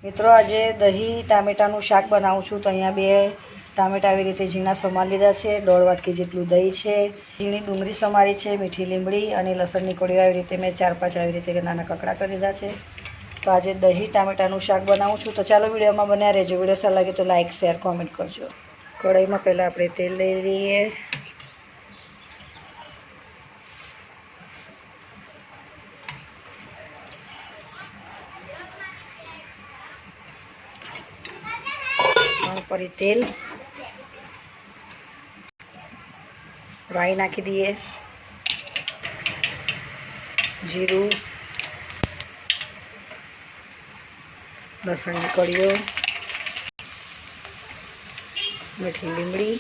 મિત્રો આજે દહીં ટામેટાનું શાક બનાવું છું તો અહીંયા 2 ટામેટા આવી રીતે ઝીણા સમારી લીધા છે, 1.5 વાટકી જેટલું દહીં છે, ઝીણી ડુંગળી સમારી છે, મીઠી લીમડી અને લસણની કળીઓ આવી રીતે મેં 4-5 આવી રીતે નાના કકડા કરી દીધા છે। તો આજે દહીં ટામેટાનું શાક બનાવું છું, તો ચાલો વિડીયોમાં બન્યા રહેજો। વિડીયો સારો લાગે તો લાઇક શેર કોમેન્ટ કરજો। કઢાઈમાં પહેલાં આપણે તેલ લઈ લઈએ। ફરી તેલ, રાઈ નાખી દઈએ, જીરું, લસણની કળીઓ, મીઠી લીમડી,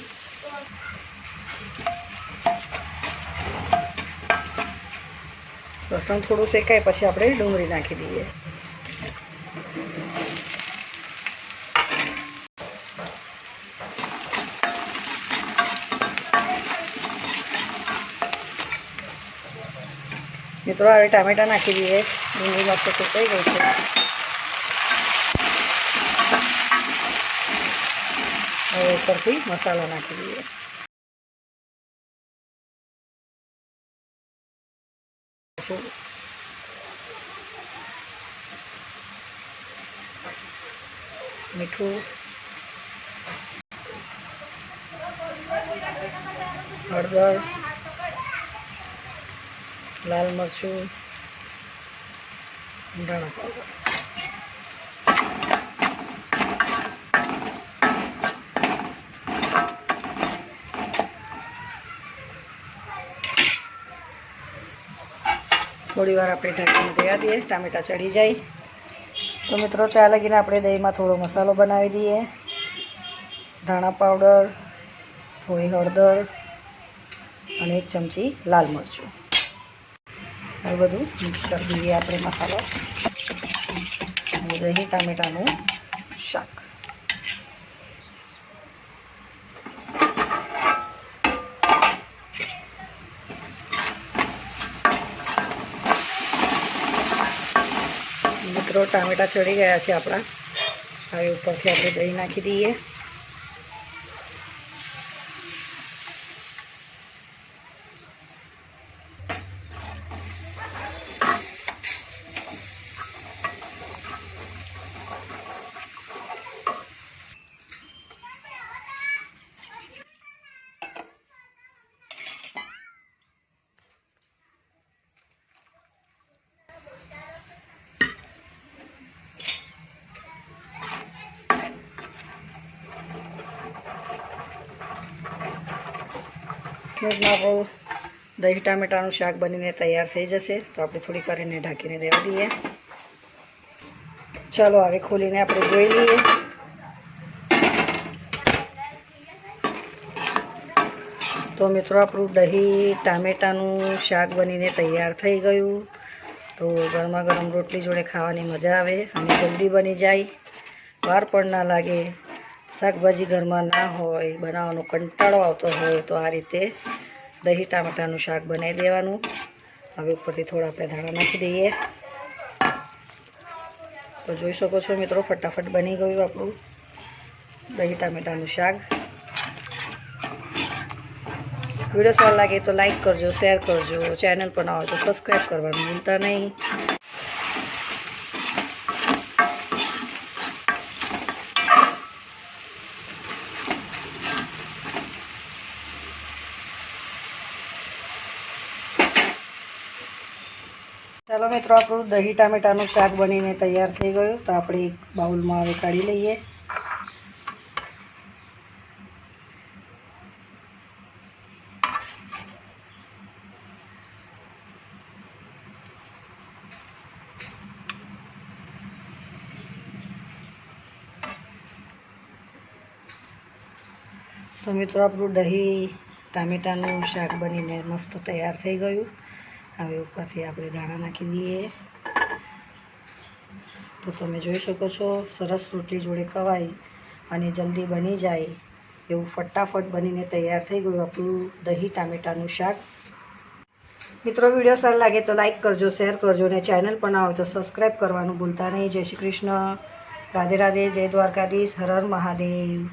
લસણ થોડું શેકાય પછી આપણે ડુંગળી નાખી દઈએ। મિત્રો હવે ટામેટા નાખી દઈએ। ડુંગળી મસ્ત સુકાઈ ગઈ છે। હવે ઉપરથી મસાલો નાખી દઈએ। મીઠું, હળદર, લાલ મરચું, ધાણા પાવડર। થોડી વાર આપણે ઢાંકીને રહેવા દઈએ, ટામેટા ચડી જાય। તો મિત્રો ત્યાં લગીને આપણે દહીંમાં થોડો મસાલો બનાવી દઈએ। ધાણા પાવડર, થોડી હળદર અને 1 ચમચી લાલ મરચું। હવે બધું મિક્સ કરી દઈએ આપણે મસાલો અને દહીં ટામેટાનું શાક। મિત્રો ટામેટા ચડી ગયા છે આપણા। હવે ઉપરથી આપણે દહીં નાખી દઈએ। આપણું દહીં ટામેટાનું શાક બનીને તૈયાર થઈ જશે। તો આપણે થોડીક વાર એને ઢાંકીને રહેવા દઈએ। ચાલો હવે ખોલીને આપણે જોઈ લઈએ। તો મિત્રો આપણું દહીં ટામેટાનું શાક બનીને તૈયાર થઈ ગયું। તો ગરમા ગરમ રોટલી જોડે ખાવાની મજા આવે અને જલ્દી બની જાય, વાર પણ ના લાગે। શાકભાજી ઘરમાં ના હોય, બનાવવાનો કંટાળો આવતો હોય તો આ રીતે દહીં ટામેટાનું શાક બનાવી દેવાનું। હવે ઉપરથી થોડા આપણે ધાણા નાખી દઈએ। તો જોઈ શકો છો મિત્રો ફટાફટ બની ગયું આપણું દહીં ટામેટાનું શાક। વિડીયો સારો લાગે તો લાઈક કરજો, શેર કરજો, ચેનલ પર ના હોય તો સબસ્ક્રાઈબ કરવાનું ભૂલતા નહીં। ચાલો મિત્રો આપણું દહીં ટામેટાનું શાક બનીને તૈયાર થઈ ગયું। તો આપણે એક બાઉલમાં હવે કાઢી લઈએ। તો મિત્રો આપણું દહીં ટામેટાનું શાક બનીને મસ્ત તૈયાર થઈ ગયું। હવે ઉપરથી આપણે ધાણા નાખી દઈએ। તો તમે જોઈ શકો છો સરસ રોટલી જોડે ખવાય અને જલ્દી બની જાય એવું ફટાફટ બનીને તૈયાર થઈ ગયું આપણું દહીં ટામેટાનું શાક। મિત્રો વિડીયો સારો લાગે તો લાઈક કરજો, શેર કરજો અને ચેનલ પર ના હોય તો સબસ્ક્રાઈબ કરવાનું ભૂલતા નહીં। જય શ્રી કૃષ્ણ। રાધે રાધે, જય દ્વારકાધીશ, હર હર મહાદેવ.